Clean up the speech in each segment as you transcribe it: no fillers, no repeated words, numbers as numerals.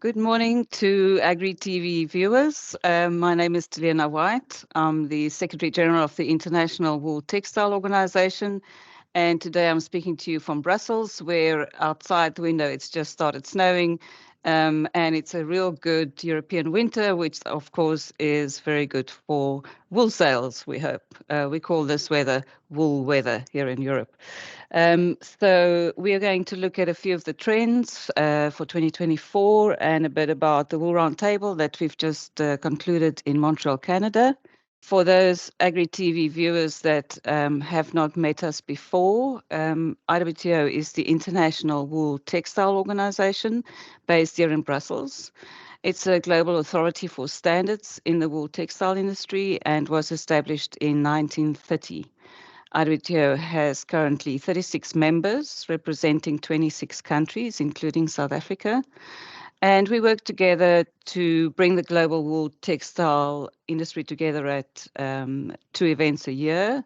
Good morning to Agri-TV viewers. My name is Dalena White. I'm the Secretary General of the International Wool Textile Organization, and today I'm speaking to you from Brussels, where outside the window it's just started snowing, and it's a real good European winter, which of course is very good for wool sales, we hope. We call this weather wool weather here in Europe. So we are going to look at a few of the trends for 2024 and a bit about the Wool Roundtable that we've just concluded in Montreal, Canada. For those Agri-TV viewers that have not met us before, IWTO is the International Wool Textile Organization based here in Brussels. It's a global authority for standards in the wool textile industry and was established in 1930. IWTO has currently 36 members representing 26 countries, including South Africa. And we work together to bring the global wool textile industry together at 2 events a year.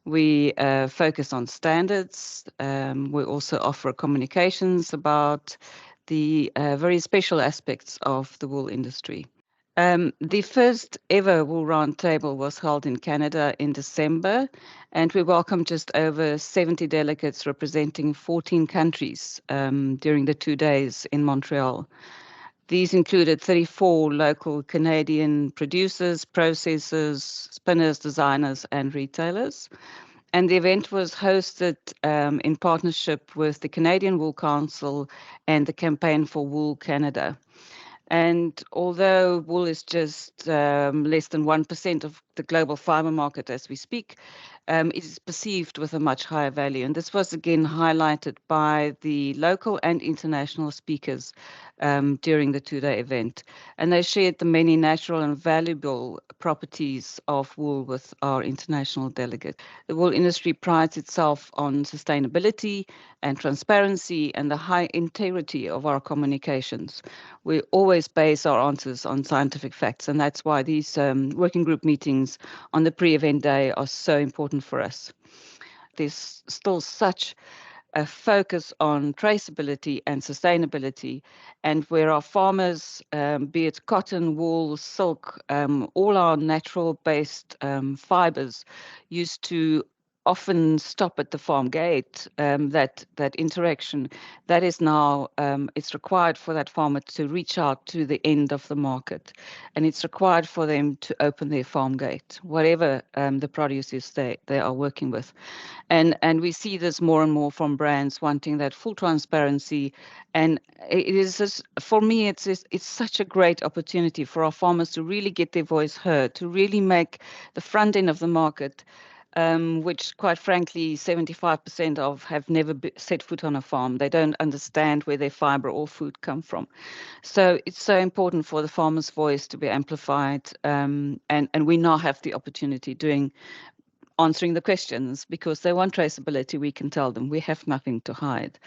We focus on standards. We also offer communications about the very special aspects of the wool industry. The first ever Wool Roundtable was held in Canada in December, and we welcomed just over 70 delegates representing 14 countries during the 2 days in Montreal. These included 34 local Canadian producers, processors, spinners, designers, and retailers. And the event was hosted in partnership with the Canadian Wool Council and the Campaign for Wool Canada. And although wool is just less than 1% of the global fiber market as we speak, it is perceived with a much higher value. And this was again highlighted by the local and international speakers during the 2-day event. And they shared the many natural and valuable properties of wool with our international delegate. The wool industry prides itself on sustainability and transparency and the high integrity of our communications. We always base our answers on scientific facts, and that's why these working group meetings on the pre-event day are so important for us. There's still such a focus on traceability and sustainability, and where our farmers, be it cotton, wool, silk, all our natural-based fibers, used to often stop at the farm gate, that interaction, that is now, it's required for that farmer to reach out to the end of the market. And it's required for them to open their farm gate, whatever the produce is they are working with. And we see this more and more from brands wanting that full transparency. And it is just, for me, it's such a great opportunity for our farmers to really get their voice heard, to really make the front end of the market, which quite frankly 75% of have never set foot on a farm. They don't understand where their fiber or food come from. So it's so important for the farmer's voice to be amplified, and we now have the opportunity answering the questions because they want traceability. We can tell them we have nothing to hide.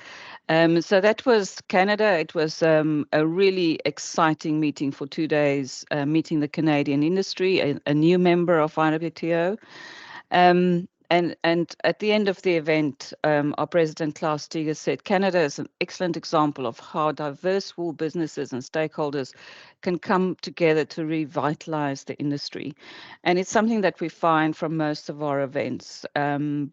So that was Canada. It was a really exciting meeting for 2 days, meeting the Canadian industry, a new member of IWTO. And at the end of the event, our president, Klaus Steger, said Canada is an excellent example of how diverse wool businesses and stakeholders can come together to revitalize the industry. And it's something that we find from most of our events,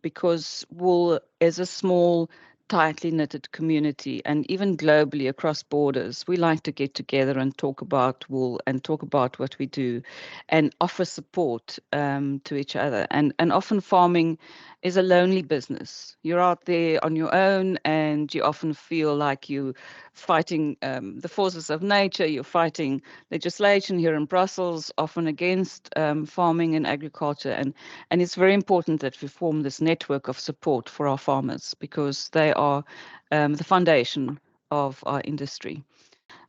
because wool is a small, tightly knitted community, and even globally across borders, we like to get together and talk about wool and talk about what we do and offer support to each other. And often farming is a lonely business. You're out there on your own and you often feel like you're fighting the forces of nature. You're fighting legislation here in Brussels, often against farming and agriculture. And it's very important that we form this network of support for our farmers because they are the foundation of our industry.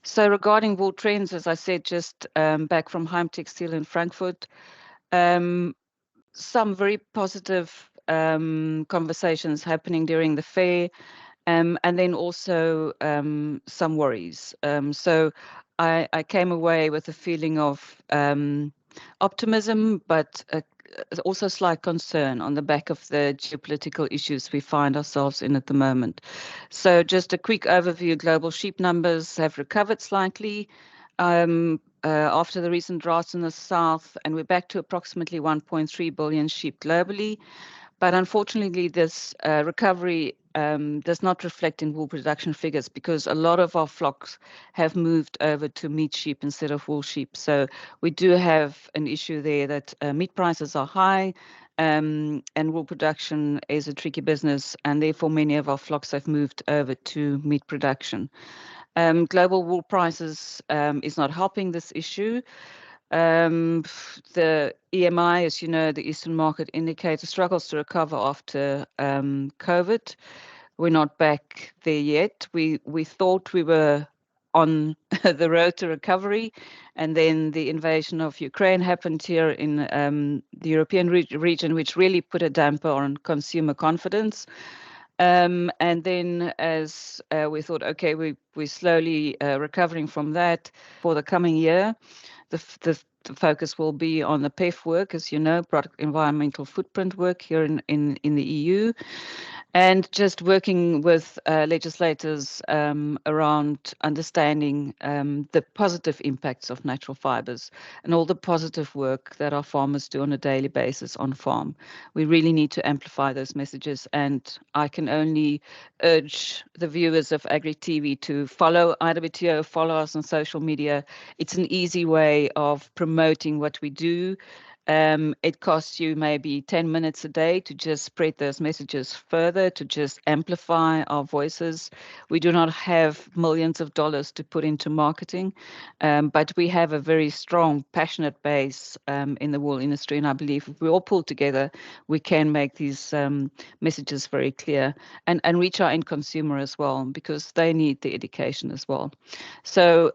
So regarding wool trends, as I said, just back from Heim Textile in Frankfurt, some very positive conversations happening during the fair, and then also some worries. So I came away with a feeling of optimism, but also slight concern on the back of the geopolitical issues we find ourselves in at the moment. So just a quick overview, global sheep numbers have recovered slightly after the recent droughts in the south, and we're back to approximately 1.3 billion sheep globally. But unfortunately, this recovery does not reflect in wool production figures because a lot of our flocks have moved over to meat sheep instead of wool sheep. So we do have an issue there that meat prices are high, and wool production is a tricky business, and therefore many of our flocks have moved over to meat production. Global wool prices is not helping this issue. The EMI, as you know, the Eastern Market Indicator, struggles to recover after COVID. We're not back there yet. We thought we were on the road to recovery, and then the invasion of Ukraine happened here in the European region, which really put a damper on consumer confidence. And then as we thought, okay, we're slowly recovering from that for the coming year. The focus will be on the PEF work, as you know, product environmental footprint work here in the EU, and just working with legislators around understanding the positive impacts of natural fibers and all the positive work that our farmers do on a daily basis on farm. We really need to amplify those messages, and I can only urge the viewers of Agri TV to follow IWTO, follow us on social media. It's an easy way of promoting what we do. It costs you maybe 10 minutes a day to just spread those messages further, to just amplify our voices. We do not have millions of dollars to put into marketing, but we have a very strong, passionate base in the wool industry. And I believe if we all pull together, we can make these messages very clear and reach our end consumer as well, because they need the education as well. So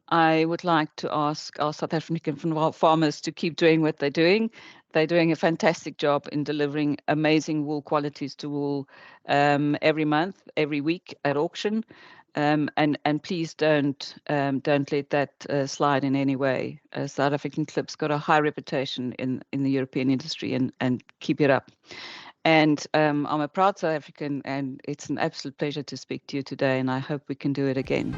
I would like to ask our South African farmers to keep doing what they're doing. They're doing a fantastic job in delivering amazing wool qualities to wool every month, every week at auction. And please don't let that slide in any way. South African Clip's got a high reputation in the European industry, and keep it up. And I'm a proud South African, and it's an absolute pleasure to speak to you today, and I hope we can do it again.